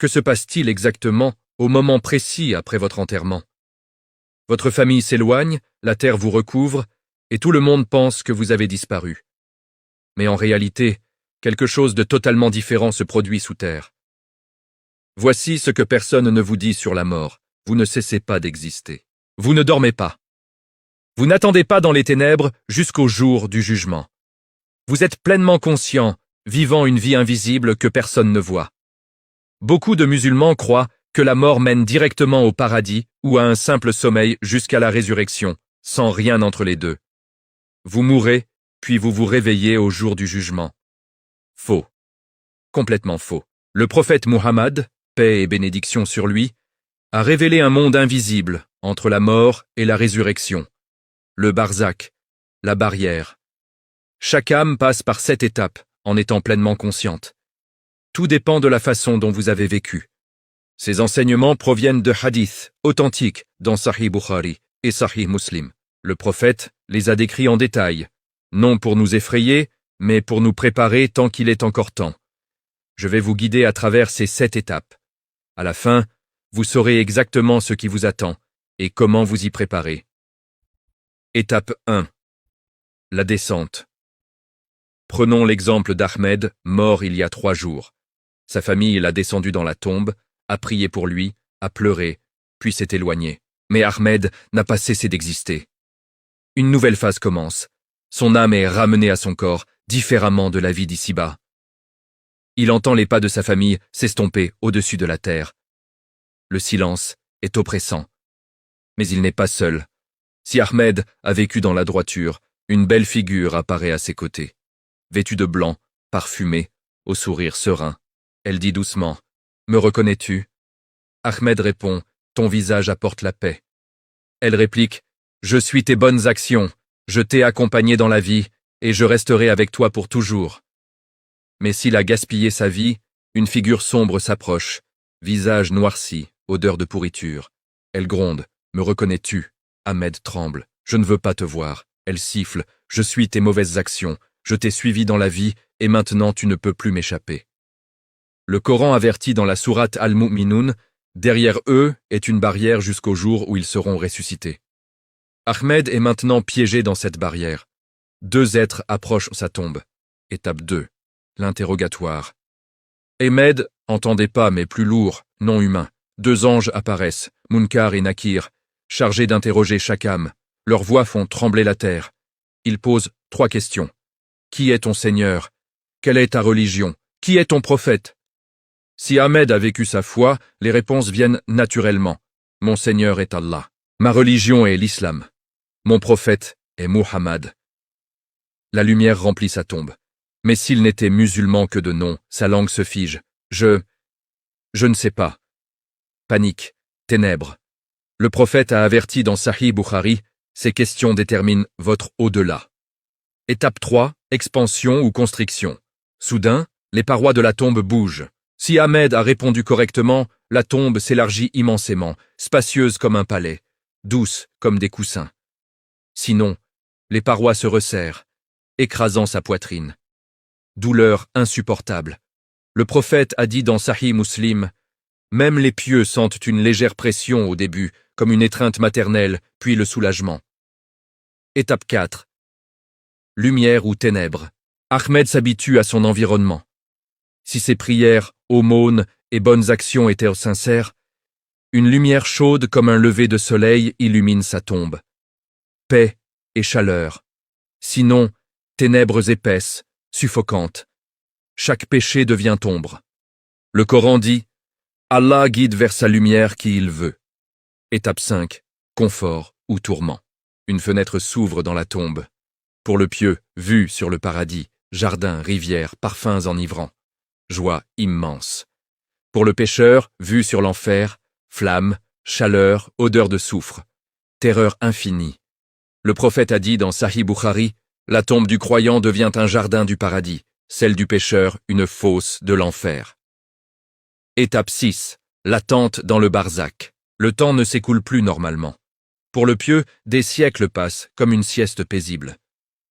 Que se passe-t-il exactement au moment précis après votre enterrement? Votre famille s'éloigne, la terre vous recouvre, et tout le monde pense que vous avez disparu. Mais en réalité, quelque chose de totalement différent se produit sous terre. Voici ce que personne ne vous dit sur la mort. Vous ne cessez pas d'exister. Vous ne dormez pas. Vous n'attendez pas dans les ténèbres jusqu'au jour du jugement. Vous êtes pleinement conscient, vivant une vie invisible que personne ne voit. Beaucoup de musulmans croient que la mort mène directement au paradis ou à un simple sommeil jusqu'à la résurrection, sans rien entre les deux. Vous mourrez, puis vous vous réveillez au jour du jugement. Faux. Complètement faux. Le prophète Muhammad, paix et bénédiction sur lui, a révélé un monde invisible entre la mort et la résurrection. Le barzakh, la barrière. Chaque âme passe par 7 étapes en étant pleinement consciente. Tout dépend de la façon dont vous avez vécu. Ces enseignements proviennent de hadiths authentiques dans Sahih Bukhari et Sahih Muslim. Le prophète les a décrits en détail, non pour nous effrayer, mais pour nous préparer tant qu'il est encore temps. Je vais vous guider à travers ces 7 étapes. À la fin, vous saurez exactement ce qui vous attend et comment vous y préparer. Étape 1. La descente. Prenons l'exemple d'Ahmed, mort il y a 3 jours. Sa famille l'a descendu dans la tombe, a prié pour lui, a pleuré, puis s'est éloigné. Mais Ahmed n'a pas cessé d'exister. Une nouvelle phase commence. Son âme est ramenée à son corps, différemment de la vie d'ici-bas. Il entend les pas de sa famille s'estomper au-dessus de la terre. Le silence est oppressant. Mais il n'est pas seul. Si Ahmed a vécu dans la droiture, une belle figure apparaît à ses côtés. Vêtue de blanc, parfumée, au sourire serein. Elle dit doucement « Me reconnais-tu » Ahmed répond « Ton visage apporte la paix ». Elle réplique « Je suis tes bonnes actions, je t'ai accompagné dans la vie et je resterai avec toi pour toujours ». Mais s'il a gaspillé sa vie, une figure sombre s'approche, visage noirci, odeur de pourriture. Elle gronde « Me reconnais-tu » Ahmed tremble « Je ne veux pas te voir ». Elle siffle « Je suis tes mauvaises actions, je t'ai suivi dans la vie et maintenant tu ne peux plus m'échapper ». Le Coran avertit dans la sourate Al-Mu'minun, derrière eux est une barrière jusqu'au jour où ils seront ressuscités. Ahmed est maintenant piégé dans cette barrière. 2 êtres approchent sa tombe. Étape 2. L'interrogatoire. Ahmed, entendez pas mais plus lourd, non humain. 2 anges apparaissent, Munkar et Nakir, chargés d'interroger chaque âme. Leurs voix font trembler la terre. Ils posent 3 questions. Qui est ton Seigneur? Quelle est ta religion? Qui est ton prophète? Si Ahmed a vécu sa foi, les réponses viennent naturellement. Mon Seigneur est Allah. Ma religion est l'islam. Mon prophète est Muhammad. La lumière remplit sa tombe. Mais s'il n'était musulman que de nom, sa langue se fige. Je ne sais pas. Panique, ténèbres. Le prophète a averti dans Sahih Bukhari, ces questions déterminent votre au-delà. Étape 3, expansion ou constriction. Soudain, les parois de la tombe bougent. Si Ahmed a répondu correctement, la tombe s'élargit immensément, spacieuse comme un palais, douce comme des coussins. Sinon, les parois se resserrent, écrasant sa poitrine. Douleur insupportable. Le prophète a dit dans Sahih Muslim, « Même les pieux sentent une légère pression au début, comme une étreinte maternelle, puis le soulagement. » Étape 4. Lumière ou ténèbres. Ahmed s'habitue à son environnement. Si ses prières, aumônes et bonnes actions étaient sincères, une lumière chaude comme un lever de soleil illumine sa tombe. Paix et chaleur. Sinon, ténèbres épaisses, suffocantes. Chaque péché devient ombre. Le Coran dit « Allah guide vers sa lumière qui il veut ». Étape 5. Confort ou tourment. Une fenêtre s'ouvre dans la tombe. Pour le pieux, vue sur le paradis, jardins, rivières, parfums enivrants. Joie immense. Pour le pécheur, vue sur l'enfer, flammes, chaleur, odeur de soufre. Terreur infinie. Le prophète a dit dans Sahih Bukhari, « La tombe du croyant devient un jardin du paradis, celle du pécheur une fosse de l'enfer. » Étape 6. L'attente dans le barzakh. Le temps ne s'écoule plus normalement. Pour le pieux, des siècles passent comme une sieste paisible.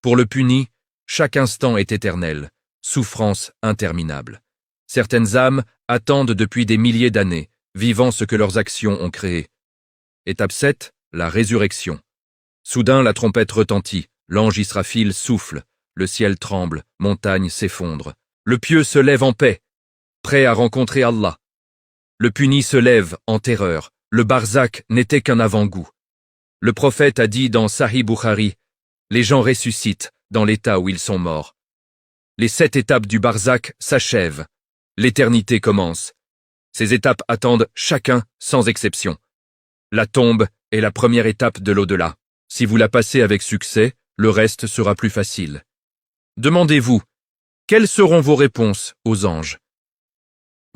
Pour le puni, chaque instant est éternel, souffrance interminable. Certaines âmes attendent depuis des milliers d'années, vivant ce que leurs actions ont créé. Étape 7, la résurrection. Soudain, la trompette retentit, l'ange Israfil souffle, le ciel tremble, montagne s'effondre. Le pieux se lève en paix, prêt à rencontrer Allah. Le puni se lève en terreur, le barzakh n'était qu'un avant-goût. Le prophète a dit dans Sahih Bukhari, les gens ressuscitent dans l'état où ils sont morts. Les 7 étapes du barzakh s'achèvent. L'éternité commence. Ces étapes attendent chacun sans exception. La tombe est la première étape de l'au-delà. Si vous la passez avec succès, le reste sera plus facile. Demandez-vous, quelles seront vos réponses aux anges?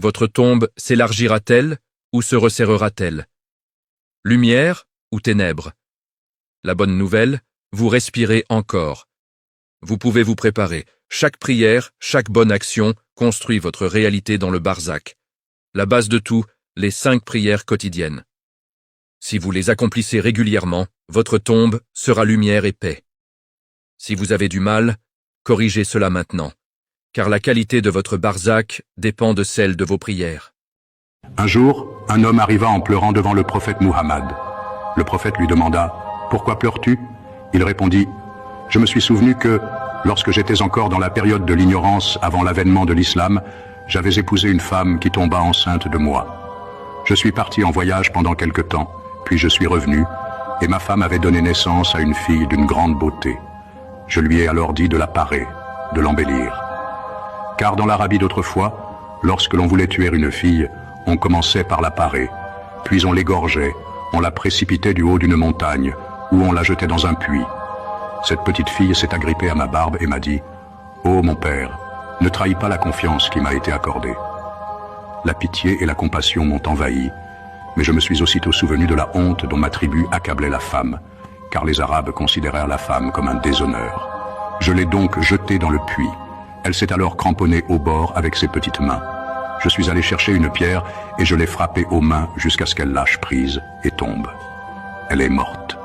Votre tombe s'élargira-t-elle ou se resserrera-t-elle? Lumière ou ténèbres? La bonne nouvelle, vous respirez encore. Vous pouvez vous préparer. Chaque prière, chaque bonne action construit votre réalité dans le barzakh. La base de tout, les 5 prières quotidiennes. Si vous les accomplissez régulièrement, votre tombe sera lumière et paix. Si vous avez du mal, corrigez cela maintenant, car la qualité de votre barzakh dépend de celle de vos prières. Un jour, un homme arriva en pleurant devant le prophète Muhammad. Le prophète lui demanda « Pourquoi pleures-tu » Il répondit « Je me suis souvenu que, lorsque j'étais encore dans la période de l'ignorance avant l'avènement de l'islam, j'avais épousé une femme qui tomba enceinte de moi. Je suis parti en voyage pendant quelque temps, puis je suis revenu, et ma femme avait donné naissance à une fille d'une grande beauté. Je lui ai alors dit de la parer, de l'embellir. Car dans l'Arabie d'autrefois, lorsque l'on voulait tuer une fille, on commençait par la parer, puis on l'égorgeait, on la précipitait du haut d'une montagne, ou on la jetait dans un puits. Cette petite fille s'est agrippée à ma barbe et m'a dit « Oh mon père, ne trahis pas la confiance qui m'a été accordée. » La pitié et la compassion m'ont envahi, mais je me suis aussitôt souvenu de la honte dont ma tribu accablait la femme, car les Arabes considérèrent la femme comme un déshonneur. Je l'ai donc jetée dans le puits. Elle s'est alors cramponnée au bord avec ses petites mains. Je suis allé chercher une pierre et je l'ai frappée aux mains jusqu'à ce qu'elle lâche prise et tombe. Elle est morte.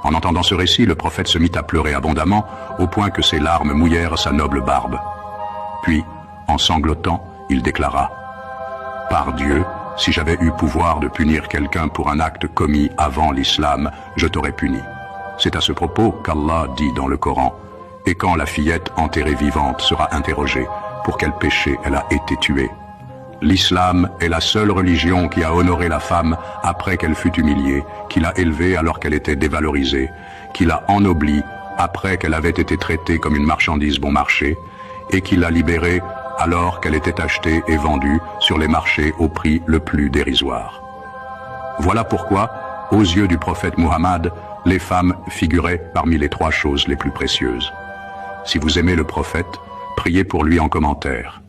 En entendant ce récit, le prophète se mit à pleurer abondamment, au point que ses larmes mouillèrent sa noble barbe. Puis, en sanglotant, il déclara « Par Dieu, si j'avais eu pouvoir de punir quelqu'un pour un acte commis avant l'islam, je t'aurais puni. » C'est à ce propos qu'Allah dit dans le Coran « Et quand la fillette enterrée vivante sera interrogée, pour quel péché elle a été tuée ?» L'islam est la seule religion qui a honoré la femme après qu'elle fut humiliée, qui l'a élevée alors qu'elle était dévalorisée, qui l'a ennoblie après qu'elle avait été traitée comme une marchandise bon marché, et qui l'a libérée alors qu'elle était achetée et vendue sur les marchés au prix le plus dérisoire. Voilà pourquoi, aux yeux du prophète Muhammad, les femmes figuraient parmi les 3 choses les plus précieuses. Si vous aimez le prophète, priez pour lui en commentaire.